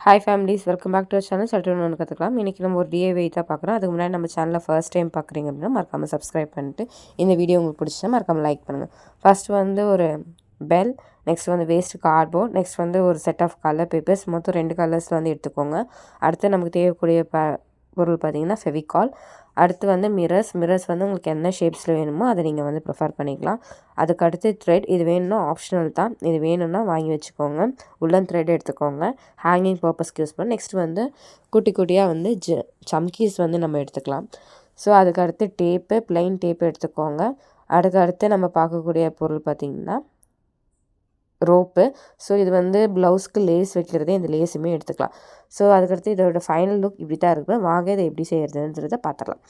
Hi families, welcome back to channel. சற்று ஒன்று கற்றுக்கலாம். இன்றைக்கி நம்ம ஒரு டிஐவை தான் பார்க்குறோம். அதுக்கு முன்னாடி நம்ம சேனலில் ஃபர்ஸ்ட் டைம் பார்க்குறீங்க அப்படின்னா மறக்காமல் சப்ஸ்கிரைப் பண்ணிட்டு இந்த வீடியோ உங்களுக்கு பிடிச்சா மறக்காமல் லைக் பண்ணுங்கள். ஃபர்ஸ்ட் வந்து ஒரு பெல், நெக்ஸ்ட் வந்து வேஸ்ட் கார்ட்போர்ட், நெக்ஸ்ட் வந்து ஒரு செட் ஆஃப் கலர் பேப்பர்ஸ், மொத்தம் 2 கலர்ஸில் வந்து எடுத்துக்கோங்க. அடுத்து நமக்கு தேவைக்கூடிய பொருள் பார்த்திங்கன்னா ஃபெவிகால். அடுத்து வந்து மிரர்ஸ் வந்து உங்களுக்கு என்ன ஷேப்ஸில் வேணுமோ அதை நீங்கள் வந்து ப்ரிஃபர் பண்ணிக்கலாம். அதுக்கடுத்து த்ரெட், இது வேணும்னா ஆப்ஷனல் தான், இது வேணும்னா வாங்கி வச்சுக்கோங்க. உள்ளன் த்ரெட் எடுத்துக்கோங்க, ஹேங்கிங் பர்பஸ்க்கு யூஸ் பண்ண. நெக்ஸ்ட் வந்து குட்டி குட்டியாக வந்து சம்கீஸ் வந்து நம்ம எடுத்துக்கலாம். ஸோ அதுக்கடுத்து டேப்பு, ப்ளைன் டேப்பு எடுத்துக்கோங்க. அதுக்கடுத்து நம்ம பார்க்கக்கூடிய பொருள் பார்த்திங்கன்னா ரோப்பு. ஸோ இது வந்து ப்ளவுஸ்க்கு லேஸ் வைக்கிறதே, இந்த லேஸுமே எடுத்துக்கலாம். ஸோ அதுக்கடுத்து இதோட ஃபைனல் லுக் இப்படி தான் இருக்குது. வாங்க இதை எப்படி செய்கிறதுன்றதை பார்த்துடலாம்.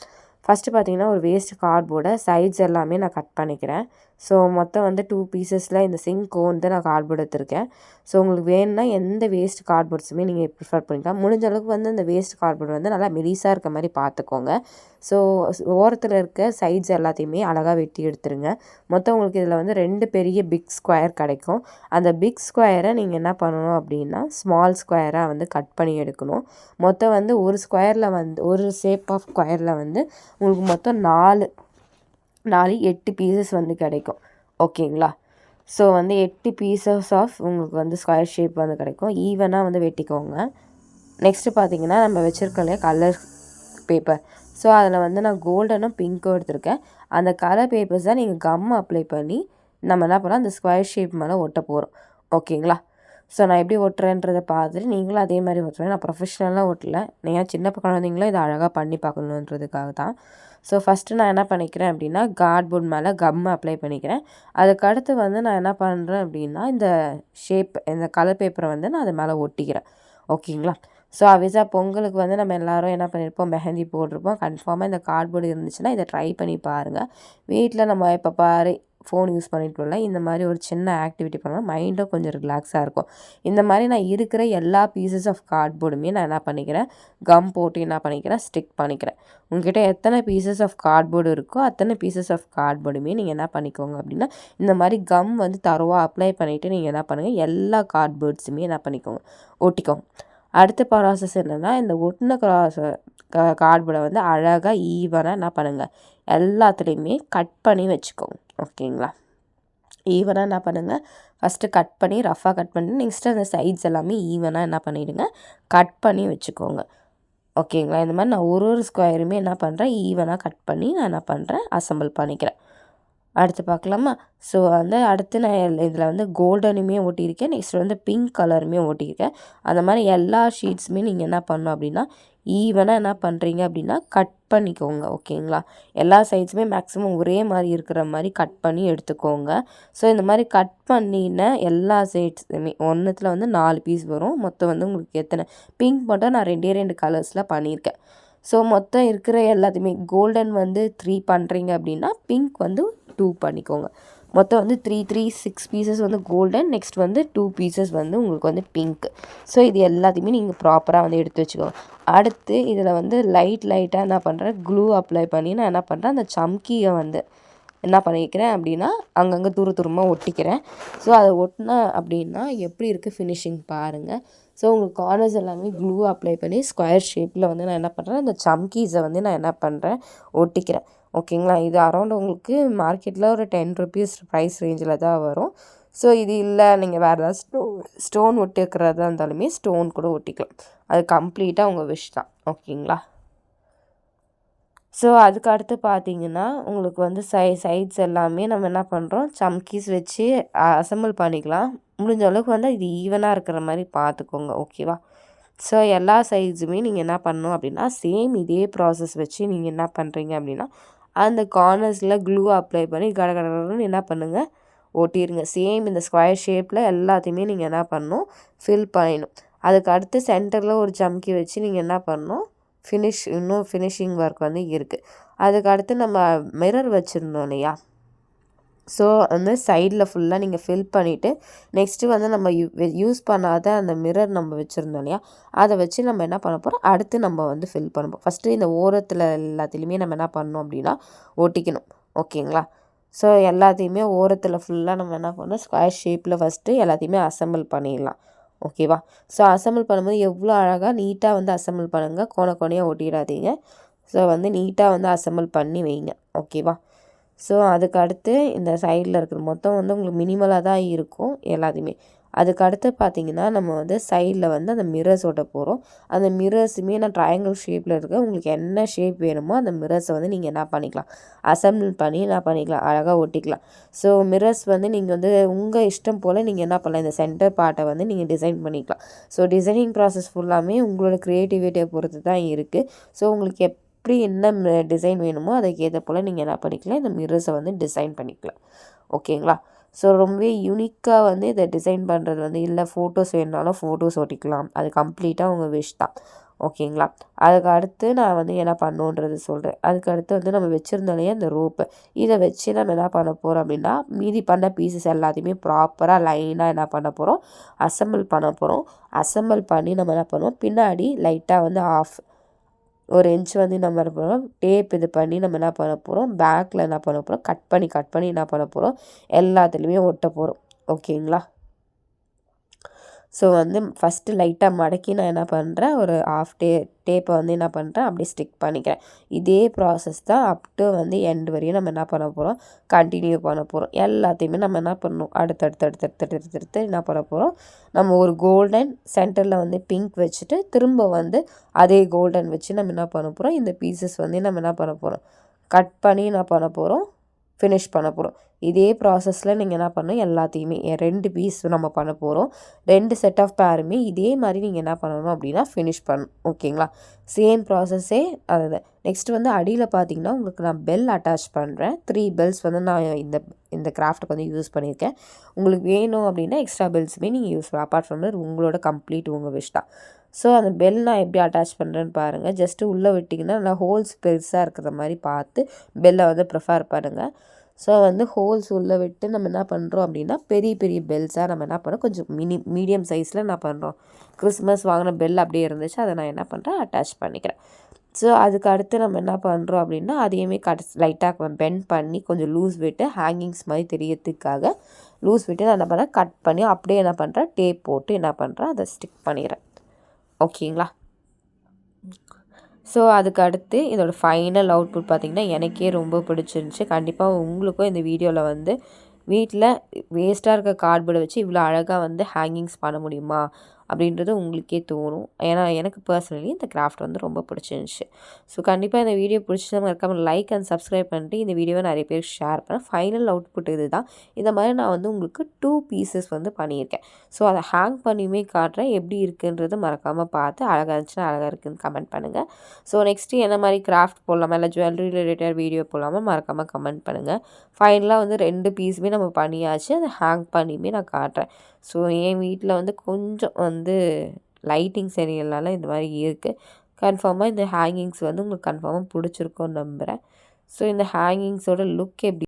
ஃபஸ்ட்டு பார்த்திங்கன்னா ஒரு வேஸ்ட் கார்ட்போர்டை சைட்ஸ் எல்லாமே நான் கட் பண்ணிக்கிறேன். ஸோ மொத்தம் வந்து 2 பீசஸில் இந்த சிங்க் வந்து நான் கார்ட்போர்டு எடுத்திருக்கேன். ஸோ உங்களுக்கு வேணும்னா எந்த வேஸ்ட் கார்ட்போர்ட்ஸுமே நீங்கள் ப்ரிஃபர் பண்ணிக்கலாம். முடிஞ்ச அளவுக்கு வந்து இந்த வேஸ்ட் கார்ட்போர்டு வந்து நல்லா மெலிசாக இருக்க மாதிரி பார்த்துக்கோங்க. ஸோ ஓரத்தில் இருக்க சைட்ஸ் எல்லாத்தையுமே அழகாக வெட்டி எடுத்துருங்க. மொத்தம் உங்களுக்கு இதில் வந்து 2 பெரிய பிக் ஸ்கொயர் கிடைக்கும். அந்த பிக் ஸ்கொயரை நீங்கள் என்ன பண்ணணும் அப்படின்னா ஸ்மால் ஸ்கொயராக வந்து கட் பண்ணி எடுக்கணும். மொத்தம் வந்து ஒரு ஸ்கொயரில் வந்து ஒரு ஷேப் ஆஃப் ஸ்கொயரில் வந்து உங்களுக்கு மொத்தம் 8 பீசஸ் வந்து கிடைக்கும். ஓகேங்களா? ஸோ வந்து 8 பீசஸ் ஆஃப் உங்களுக்கு வந்து ஸ்கொயர் ஷேப் வந்து கிடைக்கும். ஈவனாக வந்து வெட்டிக்கோங்க. நெக்ஸ்ட்டு பார்த்தீங்கன்னா நம்ம வச்சுருக்கோம் இல்லையா கலர் பேப்பர். ஸோ அதில் வந்து நான் கோல்டனும் பிங்க்கும் எடுத்திருக்கேன். அந்த கலர் பேப்பர்ஸ் தான் நீங்கள் கம் அப்ளை பண்ணி நம்ம என்ன பண்ணலாம், அந்த ஸ்கொயர் ஷேப் மேலே ஒட்ட போகிறோம். ஓகேங்களா? ஸோ நான் எப்படி ஒட்டுறேன்றதை பார்த்துட்டு நீங்களும் அதே மாதிரி ஒட்டுறேன். நான் ப்ரொஃபஷ்னலாக ஒட்டலை, நீங்கள் சின்ன குழந்தைங்களும் இதை அழகாக பண்ணி பார்க்கணுன்றதுக்காக தான். ஸோ ஃபஸ்ட்டு நான் என்ன பண்ணிக்கிறேன் அப்படின்னா கார்ட்போர்ட் மேலே கம் அப்ளை பண்ணிக்கிறேன். அதுக்கடுத்து வந்து நான் என்ன பண்ணுறேன் அப்படின்னா இந்த இந்த கலர் பேப்பரை வந்து நான் அது மேலே ஒட்டிக்கிறேன். ஓகேங்களா? ஸோ அவிசா பொங்கலுக்கு வந்து நம்ம எல்லோரும் என்ன பண்ணியிருப்போம், மெஹந்தி போட்டிருப்போம். கன்ஃபார்மாக இந்த கார்ட்போர்டு இருந்துச்சுன்னா இதை ட்ரை பண்ணி பாருங்கள். வீட்டில் நம்ம எப்போ பாரு ஃபோன் யூஸ் பண்ணிட்டு இந்த மாதிரி ஒரு சின்ன ஆக்டிவிட்டி பண்ணால் மைண்டும் கொஞ்சம் ரிலாக்ஸாக இருக்கும். இந்த மாதிரி நான் இருக்கிற எல்லா பீசஸ் ஆஃப் கார்ட்போர்டுமே நான் என்ன பண்ணிக்கிறேன், கம் போட்டு என்ன பண்ணிக்கிறேன், ஸ்டிக் பண்ணிக்கிறேன். உங்ககிட்ட எத்தனை பீசஸ் ஆஃப் கார்ட்போர்டு இருக்கோ அத்தனை பீசஸ் ஆஃப் கார்ட்போர்டுமே நீங்கள் என்ன பண்ணிக்கோங்க அப்படின்னா இந்த மாதிரி கம் வந்து தரோவாக அப்ளை பண்ணிவிட்டு நீங்கள் என்ன பண்ணுங்கள், எல்லா கார்ட்போர்ட்ஸுமே என்ன பண்ணிக்கோங்க, ஒட்டிக்கோங்க. அடுத்த ப்ராசஸ் என்னென்னா இந்த ஒட்டின கார்ட்போர்டை வந்து அழகாக ஈவனாக என்ன பண்ணுங்கள், எல்லாத்துலேயுமே கட் பண்ணி வச்சுக்கோங்க. ஓகேங்களா? ஈவனாக என்ன பண்ணுங்கள், ஃபஸ்ட்டு கட் பண்ணி ரஃபாக கட் பண்ணி நெக்ஸ்ட்டு அந்த சைட்ஸ் எல்லாமே ஈவனாக என்ன பண்ணிவிடுங்க, கட் பண்ணி வச்சுக்கோங்க. ஓகேங்களா? இந்த மாதிரி நான் ஒரு ஸ்கொயருமே என்ன பண்ணுறேன், ஈவனாக கட் பண்ணி நான் என்ன பண்ணுறேன், அசம்பிள் பண்ணிக்கிறேன். அடுத்து பார்க்கலாமா? ஸோ வந்து அடுத்து நான் இதில் வந்து கோல்டனுமே ஒட்டியிருக்கேன், நெக்ஸ்ட் வந்து பிங்க் கலருமே ஒட்டியிருக்கேன். அந்த மாதிரி எல்லா ஷீட்ஸுமே நீங்கள் என்ன பண்ணணும் அப்படின்னா ஈவனாக என்ன பண்ணுறீங்க அப்படின்னா கட் பண்ணிக்கோங்க. ஓகேங்களா? எல்லா சைட்ஸுமே மேக்ஸிமம் ஒரே மாதிரி இருக்கிற மாதிரி கட் பண்ணி எடுத்துக்கோங்க. ஸோ இந்த மாதிரி கட் பண்ணின எல்லா சைட்ஸுமே ஒன்றுத்தில் வந்து 4 பீஸ் வரும். மொத்தம் வந்து உங்களுக்கு எத்தனை பிங்க் மட்டும் நான் 2 கலர்ஸில் பண்ணியிருக்கேன். ஸோ மொத்தம் இருக்கிற எல்லாத்தையுமே கோல்டன் வந்து 3 பண்ணுறீங்க அப்படின்னா பிங்க் வந்து 2 பண்ணிக்கோங்க. மொத்தம் வந்து 6 பீசஸ் வந்து கோல்டன், நெக்ஸ்ட் வந்து 2 பீசஸ் வந்து உங்களுக்கு வந்து பிங்க். ஸோ இது எல்லாத்தையுமே நீங்கள் ப்ராப்பராக வந்து எடுத்து வச்சுக்கோங்க. அடுத்து இதில் வந்து லைட்டாக என்ன பண்ணுறேன், க்ளூ அப்ளை பண்ணி நான் என்ன பண்ணுறேன், அந்த சம்கியை வந்து என்ன பண்ணிக்கிறேன் அப்படின்னா அங்கங்கே தூரமாக ஒட்டிக்கிறேன். ஸோ அதை ஒட்டினா அப்படின்னா எப்படி இருக்குது ஃபினிஷிங் பாருங்கள். ஸோ உங்களுக்கு கார்னர்ஸ் எல்லாமே க்ளூ அப்ளை பண்ணி ஸ்கொயர் ஷேப்பில் வந்து நான் என்ன பண்ணுறேன், அந்த சம்கீஸை வந்து நான் என்ன பண்ணுறேன், ஒட்டிக்கிறேன். ஓகேங்களா? இது அரௌண்ட் உங்களுக்கு மார்க்கெட்டில் ஒரு 10 ருபீஸ் ப்ரைஸ் ரேஞ்சில் தான் வரும். ஸோ இது இல்லை நீங்கள் வேறு ஏதாவது ஸ்டோன் ஒட்டிக்கிறதா இருந்தாலுமே ஸ்டோன் கூட ஒட்டிக்கலாம். அது கம்ப்ளீட்டாக உங்கள் விஷ் தான். ஓகேங்களா? ஸோ அதுக்கு அடுத்து பார்த்தீங்கன்னா உங்களுக்கு வந்து சைட்ஸ் எல்லாமே நம்ம என்ன பண்ணுறோம், சம்கீஸ் வச்சு அசம்பிள் பண்ணிக்கலாம். முடிஞ்ச அளவுக்கு வந்து இது ஈவனாக இருக்கிற மாதிரி பார்த்துக்கோங்க. ஓகேவா? ஸோ எல்லா சைட்ஸுமே நீங்கள் என்ன பண்ணணும் அப்படின்னா சேம் இதே ப்ராசஸ் வச்சு நீங்கள் என்ன பண்ணுறீங்க அப்படின்னா அந்த கார்னர்ஸில் க்ளூ அப்ளை பண்ணி கடகடன்னு என்ன பண்ணுங்கள், ஒட்டிடுங்க. சேம் இந்த ஸ்கொயர் ஷேப்பில் எல்லாத்தையுமே நீங்கள் என்ன பண்ணணும், ஃபில் பண்ணிடணும். அதுக்கு அடுத்து சென்டரில் ஒரு சம்கி வச்சு நீங்கள் என்ன பண்ணணும், இன்னும் ஃபினிஷிங் ஒர்க் வந்து இருக்குது. அதுக்கு அடுத்து நம்ம மிரர் வச்சுருந்தோம் இல்லையா, ஸோ வந்து சைடில் ஃபுல்லாக நீங்கள் ஃபில் பண்ணிவிட்டு நெக்ஸ்ட்டு வந்து நம்ம யூஸ் பண்ணாத அந்த மிரர் நம்ம வச்சுருந்தோம் இல்லையா, அதை வச்சு நம்ம என்ன பண்ண போகிறோம், அடுத்து நம்ம வந்து ஃபில் பண்ண போகிறோம். ஃபஸ்ட்டு இந்த ஓரத்தில் எல்லாத்துலேயுமே நம்ம என்ன பண்ணணும் அப்படின்னா ஒட்டிக்கணும். ஓகேங்களா? ஸோ எல்லாத்தையுமே ஓரத்தில் ஃபுல்லாக நம்ம என்ன பண்ணணும், ஸ்கொயர் ஷேப்பில் ஃபஸ்ட்டு எல்லாத்தையுமே அசம்பிள் பண்ணிடலாம். ஓகேவா? ஸோ அசெம்பிள் பண்ணும்போது எவ்வளோ அழகாக நீட்டாக வந்து அசெம்பிள் பண்ணுங்கள், கோணையாக ஒட்டிடாதீங்க. ஸோ வந்து நீட்டாக வந்து அசெம்பிள் பண்ணி வைங்க. ஓகேவா? ஸோ அதுக்கு அடுத்து இந்த சைடில் இருக்கிற மொத்தம் வந்து உங்களுக்கு மினிமலாக தான் இருக்கும் எல்லாத்தையுமே. அதுக்கு அடுத்து பார்த்திங்கன்னா நம்ம வந்து சைடில் வந்து அந்த மிரர்ஸ் ஒட்ட போகிறோம். அந்த மிரர்ஸுமே நான் ட்ரையாங்கிள் ஷேப்பில் இருக்க உங்களுக்கு என்ன ஷேப் வேணுமோ அந்த மிரர்ஸை வந்து நீங்கள் என்ன பண்ணிக்கலாம், அசெம்பிள் பண்ணி என்ன பண்ணிக்கலாம், அழகாக ஒட்டிக்கலாம். ஸோ மிரர்ஸ் வந்து நீங்கள் வந்து உங்கள் இஷ்டம் போல் நீங்கள் என்ன பண்ணலாம், இந்த சென்டர் பார்ட்டை வந்து நீங்கள் டிசைன் பண்ணிக்கலாம். ஸோ டிசைனிங் ப்ராசஸ் ஃபுல்லாமே உங்களோட க்ரியேட்டிவிட்டியை பொறுத்து தான் இருக்குது. ஸோ உங்களுக்கு எப்படி என்ன டிசைன் வேணுமோ அதுக்கு ஏற்ற போல் நீங்கள் என்ன பண்ணிக்கலாம், இந்த மிரர்ஸை வந்து டிசைன் பண்ணிக்கலாம். ஓகேங்களா? ஸோ ரொம்பவே யூனிக்காக வந்து இதை டிசைன் பண்ணுறது வந்து இல்லை ஃபோட்டோஸ் வேணுனாலும் ஃபோட்டோஸ் ஒட்டிக்கலாம். அது கம்ப்ளீட்டாக உங்கள் விஷ் தான். ஓகேங்களா? அதுக்கு அடுத்து நான் வந்து என்ன பண்ணுன்றது சொல்கிறேன். அதுக்கு அடுத்து வந்து நம்ம வச்சுருந்தாலே அந்த ரோப்பு, இதை வச்சு நம்ம என்ன பண்ண போகிறோம் அப்படின்னா மீதி பண்ண பீசஸ் எல்லாத்தையுமே ப்ராப்பராக லைனாக என்ன பண்ண போகிறோம், அசெம்பிள் பண்ண போகிறோம். அசெம்பிள் பண்ணி நம்ம என்ன பண்ணுவோம், பின்னாடி லைட்டாக வந்து ஒரு இன்ச் வந்து நம்ம என்ன பண்ணுறோம், டேப் இது பண்ணி நம்ம என்ன பண்ண போகிறோம், பேக்கில் என்ன பண்ண போகிறோம், கட் பண்ணி என்ன பண்ண போகிறோம், எல்லாத்துலேயுமே ஒட்ட போகிறோம். ஓகேங்களா? ஸோ வந்து ஃபஸ்ட்டு லைட்டாக மடக்கி நான் என்ன பண்ணுறேன், ஒரு டேப்பை வந்து என்ன பண்ணுறேன் அப்படியே ஸ்டிக் பண்ணிக்கிறேன். இதே ப்ராசஸ் தான் அப் டு வந்து எண்ட் வரையும் நம்ம என்ன பண்ண போகிறோம், கண்டினியூ பண்ண போகிறோம். எல்லாத்தையுமே நம்ம என்ன பண்ணணும், அடுத்தடுத்து என்ன பண்ண போகிறோம், நம்ம ஒரு கோல்டன் சென்டரில் வந்து பிங்க் வச்சுட்டு திரும்ப வந்து அதே கோல்டன் வச்சு நம்ம என்ன பண்ண போகிறோம், இந்த பீசஸ் வந்து நம்ம என்ன பண்ண போகிறோம், கட் பண்ணி என்ன பண்ண போகிறோம், ஃபினிஷ் பண்ண போகிறோம். இதே ப்ராசஸில் நீங்கள் என்ன பண்ணணும், எல்லாத்தையுமே 2 பீஸ் நம்ம பண்ண போகிறோம். 2 செட் ஆஃப் பேருமே இதே மாதிரி நீங்கள் என்ன பண்ணணும் அப்படின்னா ஃபினிஷ் பண்ணணும். ஓகேங்களா? சேம் ப்ராசஸே அதுதான். நெக்ஸ்ட் வந்து அடியில் பார்த்தீங்கன்னா உங்களுக்கு நான் பெல் அட்டாச் பண்ணுறேன். 3 பெல்ஸ் வந்து நான் இந்த கிராஃப்ட்டுக்கு வந்து யூஸ் பண்ணியிருக்கேன். உங்களுக்கு வேணும் அப்படின்னா எக்ஸ்ட்ரா பெல்ஸுமே நீங்கள் யூஸ் பண்ணலாம். அப்பார்ட் ஃப்ரம் உங்களோட கம்ப்ளீட் உங்கள் விஷ் தான். ஸோ அந்த பெல் நான் எப்படி அட்டாச் பண்ணுறேன்னு பாருங்கள். ஜஸ்ட்டு உள்ளே விட்டிங்கன்னா நல்லா ஹோல்ஸ் பெருசாக இருக்கிற மாதிரி பார்த்து பெல்லை வந்து ப்ரிஃபர் பண்ணுங்கள். ஸோ வந்து ஹோல்ஸ் உள்ளே விட்டு நம்ம என்ன பண்ணுறோம் அப்படின்னா பெரிய பெல்ஸாக நம்ம என்ன பண்ணுறோம், கொஞ்சம் மீடியம் சைஸில் என்ன பண்ணுறோம், கிறிஸ்மஸ் வாங்கின பெல் அப்படியே இருந்துச்சு, அதை நான் என்ன பண்ணுறேன், அட்டாச் பண்ணிக்கிறேன். ஸோ அதுக்கு அடுத்து நம்ம என்ன பண்ணுறோம் அப்படின்னா அதையுமே லைட்டாக பெண்ட் பண்ணி கொஞ்சம் லூஸ் விட்டு ஹேங்கிங்ஸ் மாதிரி தெரியறதுக்காக லூஸ் விட்டு நான் என்ன பண்ணுறேன், கட் பண்ணி அப்படியே என்ன பண்ணுறேன், டேப் போட்டு என்ன பண்ணுறேன், அதை ஸ்டிக் பண்ணிடுறேன். ஓகேங்களா? ஸோ அதுக்கு அடுத்து இதோட ஃபைனல் அவுட்புட் பார்த்திங்கன்னா எனக்கே ரொம்ப பிடிச்சிருந்துச்சி. கண்டிப்பாக உங்களுக்கும் இந்த வீடியோவில் வந்து வீட்டில் வேஸ்ட்டாக இருக்க கார்ட்போர்டை வச்சு இவ்வளோ அழகாக வந்து ஹேங்கிங்ஸ் பண்ண முடியுமா அப்படின்றது உங்களுக்கே தோணும். ஏன்னா எனக்கு பர்சனலி இந்த கிராஃப்ட் வந்து ரொம்ப பிடிச்சிருந்துச்சி. ஸோ கண்டிப்பாக இந்த வீடியோ பிடிச்சவங்க மறக்காமல் லைக் அண்ட் சப்ஸ்கிரைப் பண்ணிட்டு இந்த வீடியோவை நிறைய பேர் ஷேர் பண்ணேன். ஃபைனல் அவுட்புட் இது தான். இந்த மாதிரி நான் வந்து உங்களுக்கு 2 பீசஸ் வந்து பண்ணியிருக்கேன். ஸோ அதை ஹேங் பண்ணியுமே காட்டுறேன். எப்படி இருக்குன்றது மறக்காமல் பார்த்து அழகாக இருந்துச்சுன்னா அழகாக இருக்குதுன்னு கமெண்ட் பண்ணுங்கள். ஸோ நெக்ஸ்ட்டு என்ன மாதிரி கிராஃப்ட் போடலாமா இல்லை ஜுவல்லரி ரிலேட்டட் வீடியோ போடலாமா மறக்காமல் கமெண்ட் பண்ணுங்கள். ஃபைனலாக வந்து 2 பீஸுமே நம்ம பண்ணியாச்சு. அதை ஹேங் பண்ணியுமே நான் காட்டுறேன். ஸோ என் வீட்டில் வந்து கொஞ்சம் வந்து லைட்டிங் சரியில்லைனால இந்த மாதிரி இருக்குது. கன்ஃபார்மாக இந்த ஹேங்கிங்ஸ் வந்து உங்களுக்கு கன்ஃபார்மாக பிடிச்சிருக்கும்னு நம்புகிறேன். ஸோ இந்த ஹேங்கிங்ஸோட லுக் எப்படி